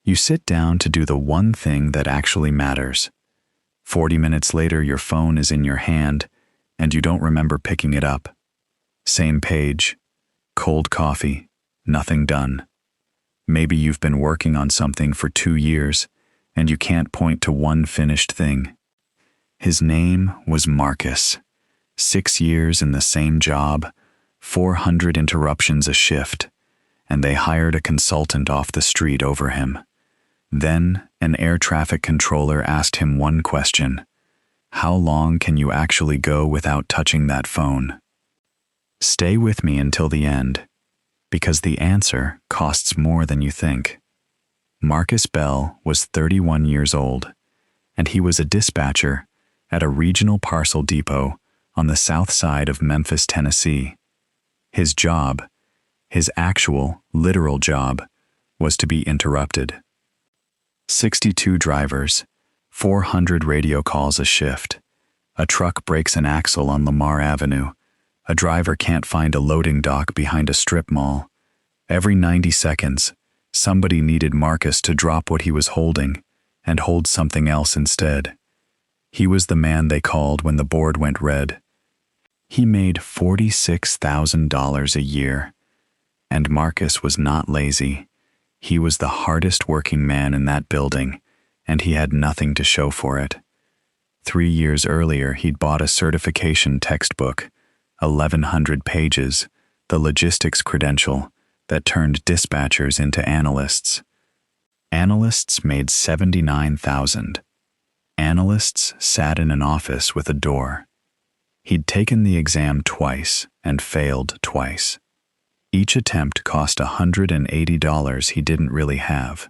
You sit down to do the one thing that actually matters. 40 minutes later, your phone is in your hand, and you don't remember picking it up. Same page, cold coffee, nothing done. Maybe you've been working on something for 2 years, and you can't point to one finished thing. His name was Marcus. 6 years in the same job, 400 interruptions a shift, and they hired a consultant off the street over him. Then an air traffic controller asked him one question: how long can you actually go without touching that phone? Stay with me until the end, because the answer costs more than you think. Marcus Bell was 31 years old, and he was a dispatcher at a regional parcel depot on the south side of Memphis, Tennessee. His job, his actual, literal job, was to be interrupted. 62 drivers, 400 radio calls a shift. A truck breaks an axle on Lamar Avenue. A driver can't find a loading dock behind a strip mall. Every 90 seconds, somebody needed Marcus to drop what he was holding and hold something else instead. He was the man they called when the board went red. He made $46,000 a year, and Marcus was not lazy. He was the hardest working man in that building, and he had nothing to show for it. 3 years earlier, he'd bought a certification textbook, 1,100 pages, the logistics credential that turned dispatchers into analysts. Analysts made $79,000. Analysts sat in an office with a door. He'd taken the exam twice and failed twice. Each attempt cost $180 he didn't really have.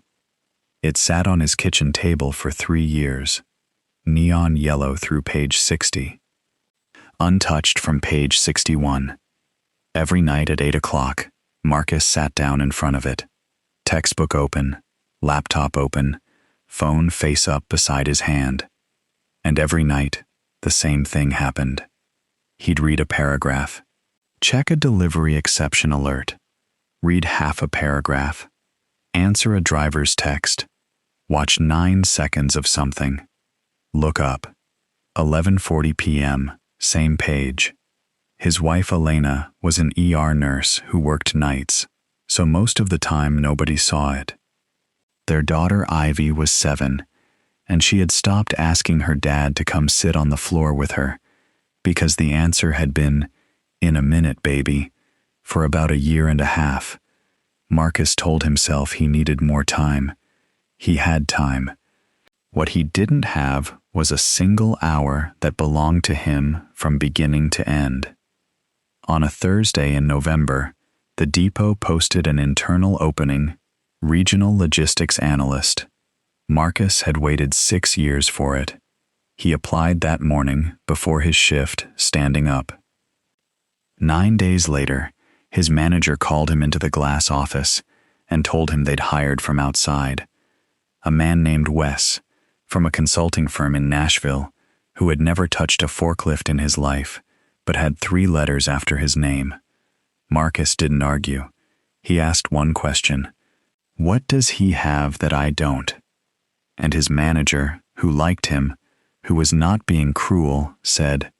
It sat on his kitchen table for 3 years, neon yellow through page 60, untouched from page 61. Every night at 8 o'clock, Marcus sat down in front of it, textbook open, laptop open, phone face up beside his hand. And every night, the same thing happened. He'd read a paragraph, check a delivery exception alert, read half a paragraph, answer a driver's text, watch 9 seconds of something, look up, 11:40 p.m., same page. His wife Elena was an ER nurse who worked nights, so most of the time nobody saw it. Their daughter Ivy was 7, and she had stopped asking her dad to come sit on the floor with her, because the answer had been, "In a minute, baby," for about 1.5 years. Marcus told himself he needed more time. He had time. What he didn't have was a single hour that belonged to him from beginning to end. On a Thursday in November, the depot posted an internal opening, regional logistics analyst. Marcus had waited 6 years for it. He applied that morning before his shift, standing up. 9 days later, his manager called him into the glass office and told him they'd hired from outside. A man named Wes, from a consulting firm in Nashville, who had never touched a forklift in his life, but had 3 letters after his name. Marcus didn't argue. He asked one question: what does he have that I don't? And his manager, who liked him, who was not being cruel, said,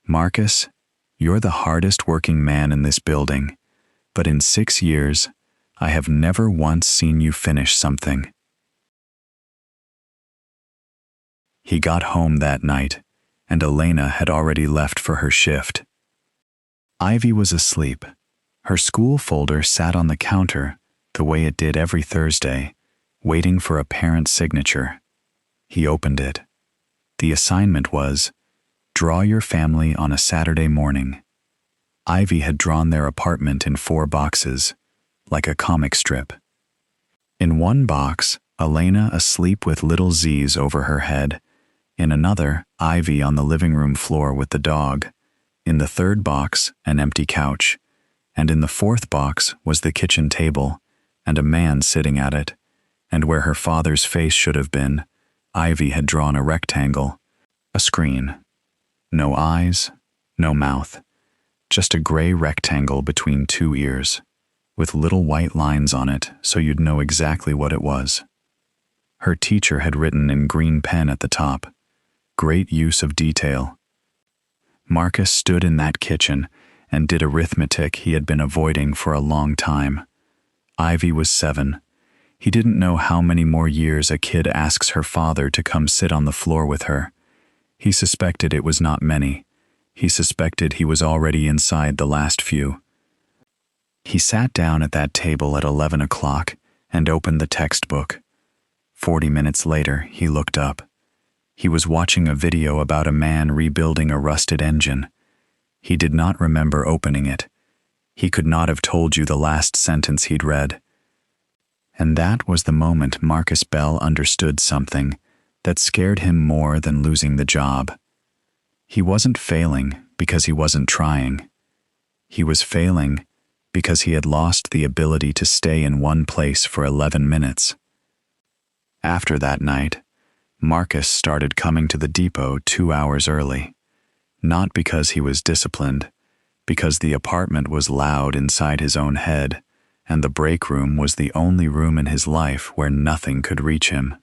"Marcus, you're the hardest working man in this building, but in 6 years, I have never once seen you finish something." He got home that night, and Elena had already left for her shift. Ivy was asleep. Her school folder sat on the counter the way it did every Thursday, waiting for a parent's signature. He opened it. The assignment was, draw your family on a Saturday morning. Ivy had drawn their apartment in 4 boxes, like a comic strip. In one box, Elena asleep with little Z's over her head. In another, Ivy on the living room floor with the dog. In the third box, an empty couch. And in the fourth box was the kitchen table, and a man sitting at it. And where her father's face should have been, Ivy had drawn a rectangle, a screen. No eyes, no mouth, just a gray rectangle between 2 ears, with little white lines on it so you'd know exactly what it was. Her teacher had written in green pen at the top, "Great use of detail." Marcus stood in that kitchen and did arithmetic he had been avoiding for a long time. Ivy was 7. He didn't know how many more years a kid asks her father to come sit on the floor with her. He suspected it was not many. He suspected he was already inside the last few. He sat down at that table at 11 o'clock and opened the textbook. 40 minutes later, he looked up. He was watching a video about a man rebuilding a rusted engine. He did not remember opening it. He could not have told you the last sentence he'd read. And that was the moment Marcus Bell understood something that scared him more than losing the job. He wasn't failing because he wasn't trying. He was failing because he had lost the ability to stay in one place for 11 minutes. After that night, Marcus started coming to the depot 2 hours early. Not because he was disciplined, because the apartment was loud inside his own head, and the break room was the only room in his life where nothing could reach him.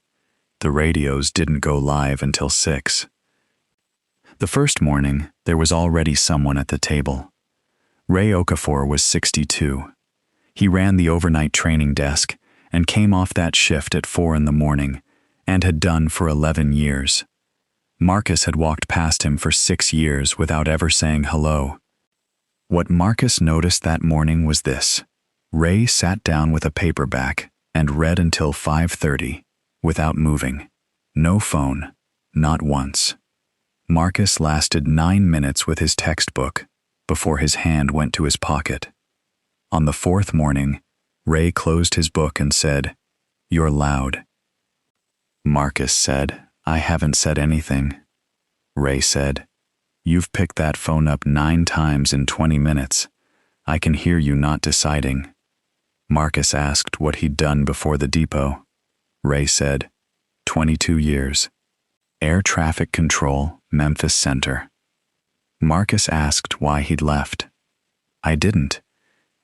The radios didn't go live until 6. The first morning, there was already someone at the table. Ray Okafor was 62. He ran the overnight training desk and came off that shift at 4 in the morning and had done for 11 years. Marcus had walked past him for 6 years without ever saying hello. What Marcus noticed that morning was this. Ray sat down with a paperback and read until 5:30 without moving. No phone, not once. Marcus lasted 9 minutes with his textbook before his hand went to his pocket. On the 4th morning, Ray closed his book and said, "You're loud." Marcus said, "I haven't said anything." Ray said, "You've picked that phone up 9 times in 20 minutes. I can hear you not deciding." Marcus asked what he'd done before the depot. Ray said, 22 years. Air traffic control, Memphis Center. Marcus asked why he'd left. "I didn't.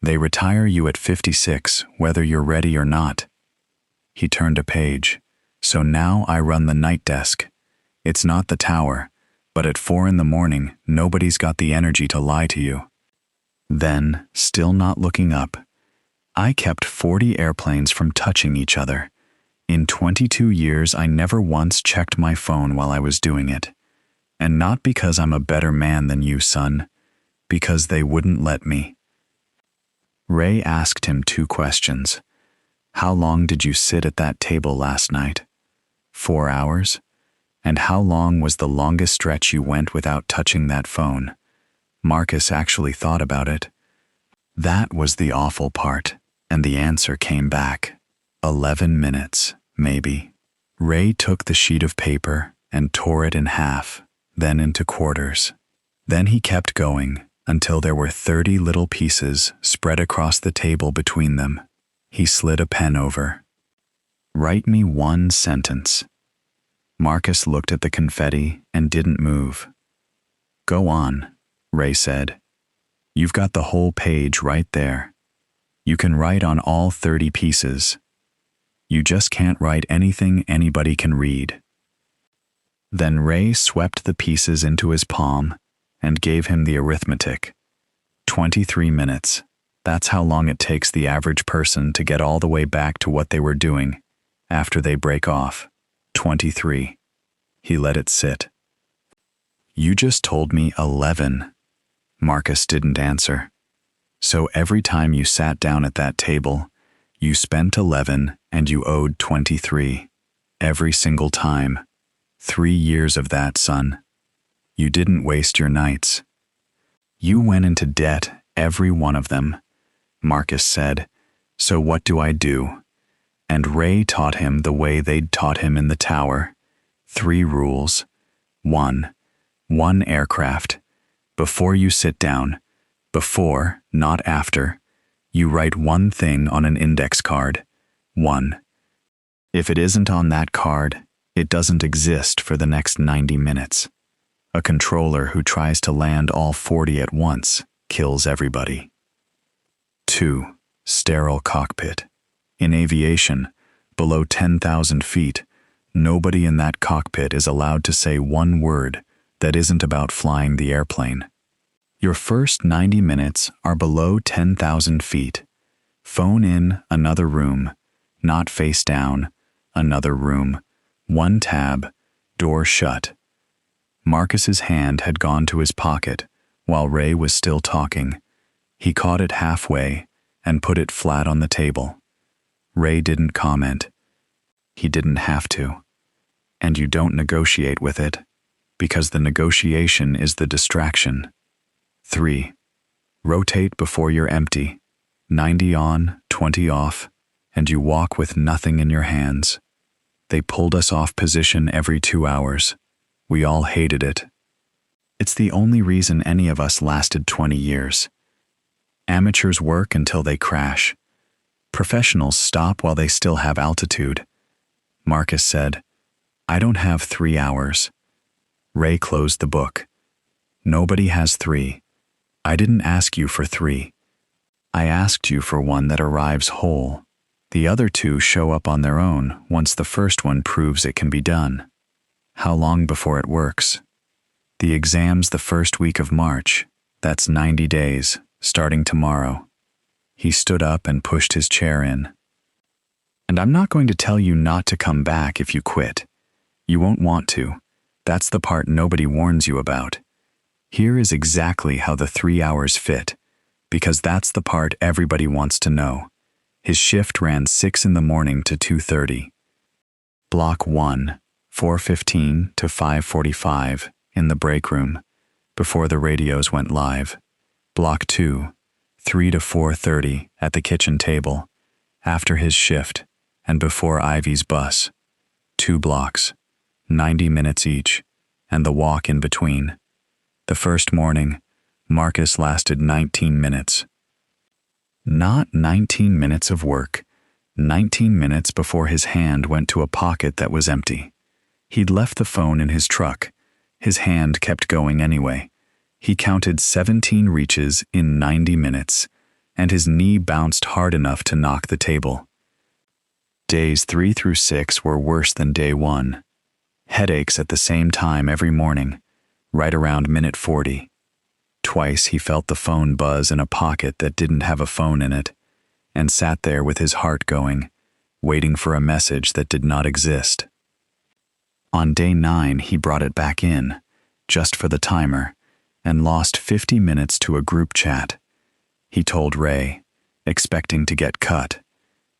They retire you at 56, whether you're ready or not." He turned a page. "So now I run the night desk. It's not the tower, but at 4 in the morning, nobody's got the energy to lie to you." Then, still not looking up, "I kept 40 airplanes from touching each other. In 22 years, I never once checked my phone while I was doing it. And not because I'm a better man than you, son, because they wouldn't let me." Ray asked him 2 questions. "How long did you sit at that table last night? 4 hours? And how long was the longest stretch you went without touching that phone?" Marcus actually thought about it. That was the awful part, and the answer came back. 11 minutes, maybe. Ray took the sheet of paper and tore it in half, then into quarters. Then he kept going until there were 30 little pieces spread across the table between them. He slid a pen over. "Write me 1 sentence." Marcus looked at the confetti and didn't move. "Go on," Ray said. "You've got the whole page right there. You can write on all 30 pieces. You just can't write anything anybody can read." Then Ray swept the pieces into his palm and gave him the arithmetic. 23 minutes. That's how long it takes the average person to get all the way back to what they were doing after they break off. 23. He let it sit. "You just told me 11. Marcus didn't answer. "So every time you sat down at that table, you spent 11 and you owed 23. Every single time. 3 years of that, son. You didn't waste your nights. You went into debt, every one of them." Marcus said, "So what do I do?" And Ray taught him the way they'd taught him in the tower. 3 rules. 1. 1 aircraft. Before you sit down, before, not after, you write 1 thing on an index card. 1. If it isn't on that card, it doesn't exist for the next 90 minutes. A controller who tries to land all 40 at once kills everybody. 2. Sterile cockpit. In aviation, below 10,000 feet, nobody in that cockpit is allowed to say one word that isn't about flying the airplane. Your first 90 minutes are below 10,000 feet. Phone in another room, not face down, another room, one tab, door shut. Marcus's hand had gone to his pocket while Ray was still talking. He caught it halfway and put it flat on the table. Ray didn't comment. He didn't have to. And you don't negotiate with it, because the negotiation is the distraction. 3. Rotate before you're empty. 90 on, 20 off, and you walk with nothing in your hands. They pulled us off position every 2 hours. We all hated it. It's the only reason any of us lasted 20 years. Amateurs work until they crash. Professionals stop while they still have altitude. Marcus said, "I don't have 3 hours." Ray closed the book. "Nobody has 3. I didn't ask you for 3. I asked you for one that arrives whole. The other 2 show up on their own once the first one proves it can be done. How long before it works? The exam's the first week of March. That's 90 days, starting tomorrow." He stood up and pushed his chair in. "And I'm not going to tell you not to come back if you quit. You won't want to. That's the part nobody warns you about. Here is exactly how the 3 hours fit, because that's the part everybody wants to know." His shift ran 6 in the morning to 2:30. Block 1, 4:15 to 5:45 in the break room, before the radios went live. Block 2, 3 to 4:30 at the kitchen table, after his shift and before Ivy's bus. 2 blocks, 90 minutes each, and the walk in between. The first morning, Marcus lasted 19 minutes. Not 19 minutes of work, 19 minutes before his hand went to a pocket that was empty. He'd left the phone in his truck. His hand kept going anyway. He counted 17 reaches in 90 minutes, and his knee bounced hard enough to knock the table. Days 3 through 6 were worse than day 1. Headaches at the same time every morning, right around minute 40. Twice he felt the phone buzz in a pocket that didn't have a phone in it, and sat there with his heart going, waiting for a message that did not exist. On day 9 he brought it back in, just for the timer, and lost 50 minutes to a group chat. He told Ray, expecting to get cut.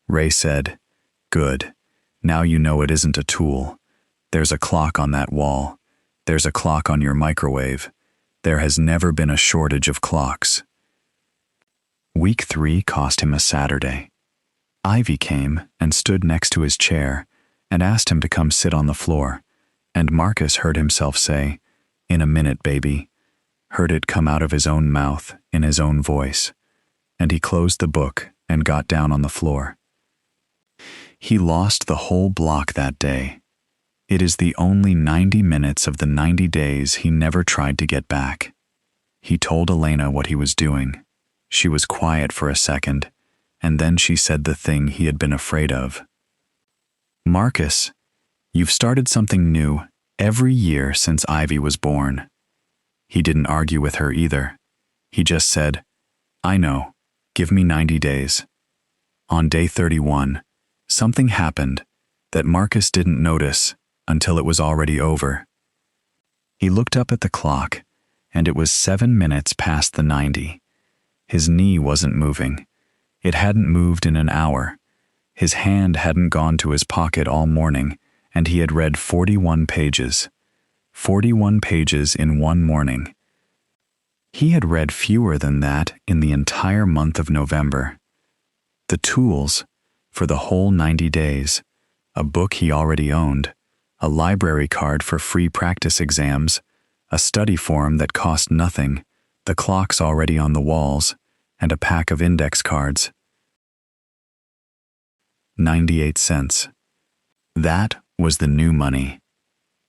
Ray said, "Good. Now you know it isn't a tool. There's a clock on that wall. There's a clock on your microwave. There has never been a shortage of clocks." Week 3 cost him a Saturday. Ivy came and stood next to his chair and asked him to come sit on the floor, and Marcus heard himself say, "In a minute, baby," heard it come out of his own mouth in his own voice, and he closed the book and got down on the floor. He lost the whole block that day. It is the only 90 minutes of the 90 days he never tried to get back. He told Elena what he was doing. She was quiet for a second, and then she said the thing he had been afraid of. "Marcus, you've started something new every year since Ivy was born." He didn't argue with her either. He just said, "I know, give me 90 days." On day 31, something happened that Marcus didn't notice until it was already over. He looked up at the clock, and it was 7 minutes past the 90. His knee wasn't moving. It hadn't moved in an hour. His hand hadn't gone to his pocket all morning, and he had read 41 pages. 41 pages in one morning. He had read fewer than that in the entire month of November. The tools for the whole 90 days, a book he already owned, a library card for free practice exams, a study form that cost nothing, the clocks already on the walls, and a pack of index cards. 98 cents. That was the new money.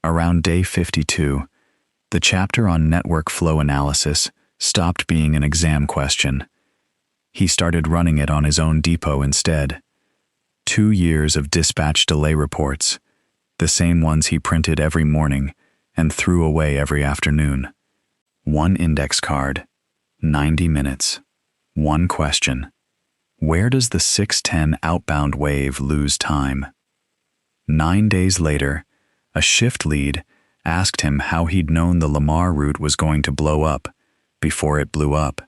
Around day 52, the chapter on network flow analysis stopped being an exam question. He started running it on his own depot instead. 2 years of dispatch delay reports, the same ones he printed every morning and threw away every afternoon. 1 index card, 90 minutes. 1 question. Where does the 610 outbound wave lose time? 9 days later, a shift lead asked him how he'd known the Lamar route was going to blow up before it blew up.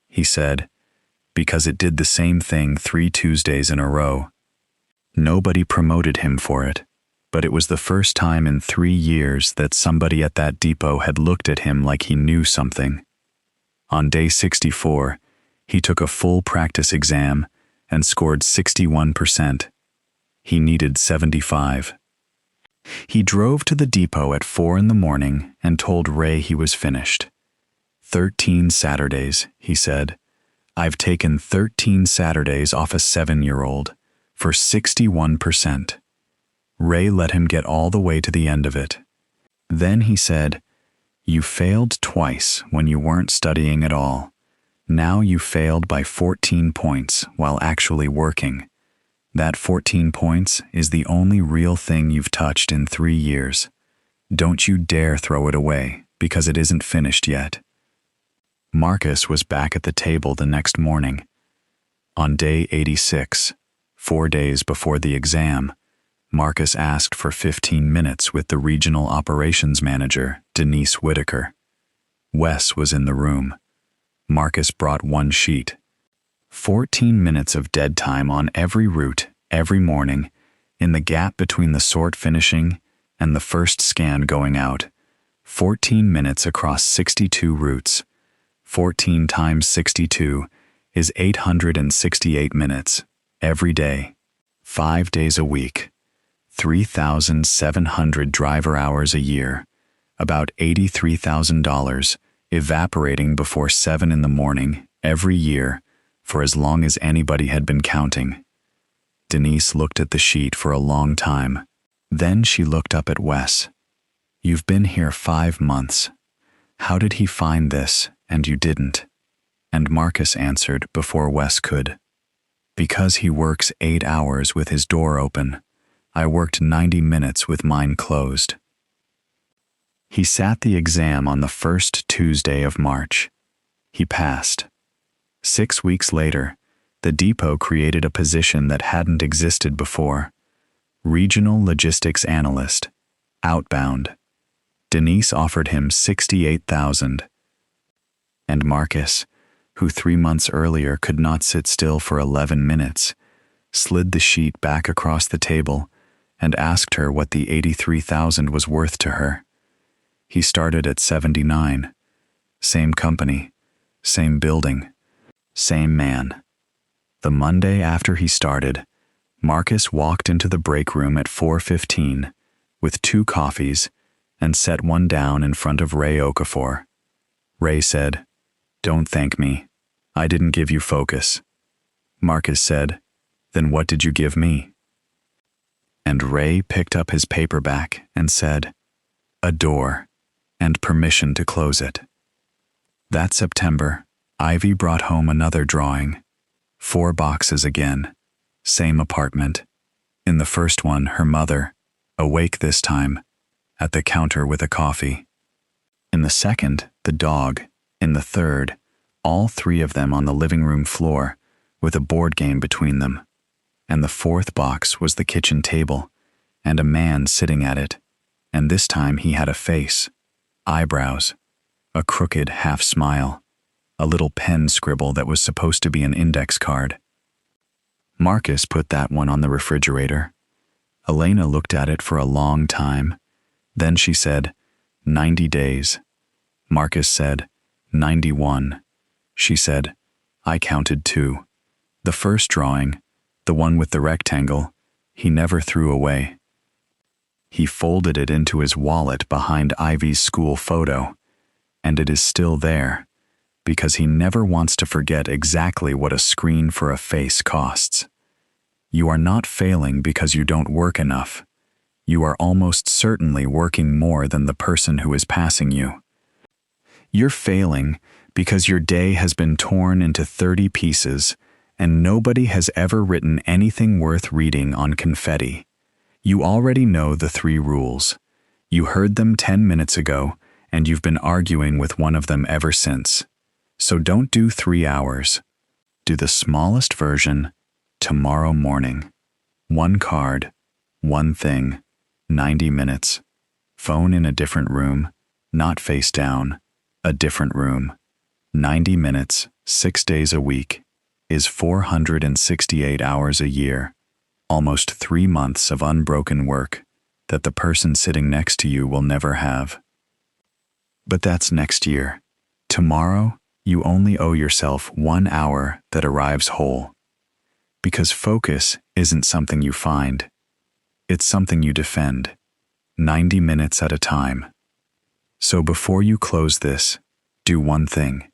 He said, because it did the same thing 3 Tuesdays in a row. Nobody promoted him for it, but it was the first time in 3 years that somebody at that depot had looked at him like he knew something. On day 64, he took a full practice exam and scored 61%. He needed 75. He drove to the depot at 4 in the morning and told Ray he was finished. 13 Saturdays, he said. I've taken 13 Saturdays off a 7-year-old for 61%. Ray let him get all the way to the end of it. Then he said, you failed twice when you weren't studying at all. Now you failed by 14 points while actually working. That 14 points is the only real thing you've touched in 3 years. Don't you dare throw it away, because it isn't finished yet. Marcus was back at the table the next morning. On day 86, 4 days before the exam, Marcus asked for 15 minutes with the regional operations manager, Denise Whitaker. Wes was in the room. Marcus brought 1 sheet. 14 minutes of dead time on every route, every morning, in the gap between the sort finishing and the first scan going out. 14 minutes across 62 routes. 14 times 62 is 868 minutes, every day, 5 days a week, 3,700 driver hours a year, about $83,000, evaporating before 7 in the morning, every year, for as long as anybody had been counting. Denise looked at the sheet for a long time. Then she looked up at Wes. You've been here 5 months. How did he find this, and you didn't? And Marcus answered before Wes could. Because he works 8 hours with his door open. I worked 90 minutes with mine closed. He sat the exam on the first Tuesday of March. He passed. 6 weeks later, the depot created a position that hadn't existed before. Regional Logistics Analyst, outbound. Denise offered him $68,000. And Marcus, who 3 months earlier could not sit still for 11 minutes, slid the sheet back across the table and asked her what the $83,000 was worth to her. He started at 79. Same company, same building, same man. The Monday after he started, Marcus walked into the break room at 4:15 with 2 coffees and set one down in front of Ray Okafor. Ray said, "Don't thank me. I didn't give you focus." Marcus said, "Then what did you give me?" And Ray picked up his paperback and said, "A door, and permission to close it." That September, Ivy brought home another drawing. 4 boxes again. Same apartment. In the first one, her mother, awake this time, at the counter with a coffee. In the second, the dog. In the third, all 3 of them on the living room floor, with a board game between them. And the 4th box was the kitchen table, and a man sitting at it. And this time he had a face, eyebrows, a crooked half smile, a little pen scribble that was supposed to be an index card. Marcus put that one on the refrigerator. Elena looked at it for a long time. Then she said, 90 days. Marcus said, 91. She said, I counted 2. The first drawing, the one with the rectangle, he never threw away. He folded it into his wallet behind Ivy's school photo, and it is still there, because he never wants to forget exactly what a screen for a face costs. You are not failing because you don't work enough. You are almost certainly working more than the person who is passing you. You're failing because your day has been torn into 30 pieces and nobody has ever written anything worth reading on confetti. You already know the 3 rules. You heard them 10 minutes ago, and you've been arguing with one of them ever since. So don't do 3 hours. Do the smallest version tomorrow morning. 1 card, 1 thing, 90 minutes. Phone in a different room, not face down, a different room. 90 minutes, 6 days a week, is 468 hours a year, almost 3 months of unbroken work that the person sitting next to you will never have. But that's next year. Tomorrow, you only owe yourself 1 hour that arrives whole. Because focus isn't something you find. It's something you defend, 90 minutes at a time. So before you close this, do one thing.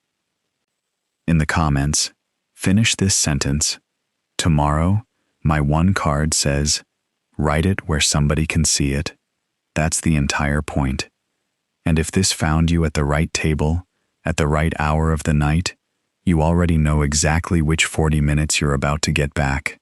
In the comments, finish this sentence. Tomorrow, my 1 card says, write it where somebody can see it. That's the entire point. And if this found you at the right table, at the right hour of the night, you already know exactly which 40 minutes you're about to get back.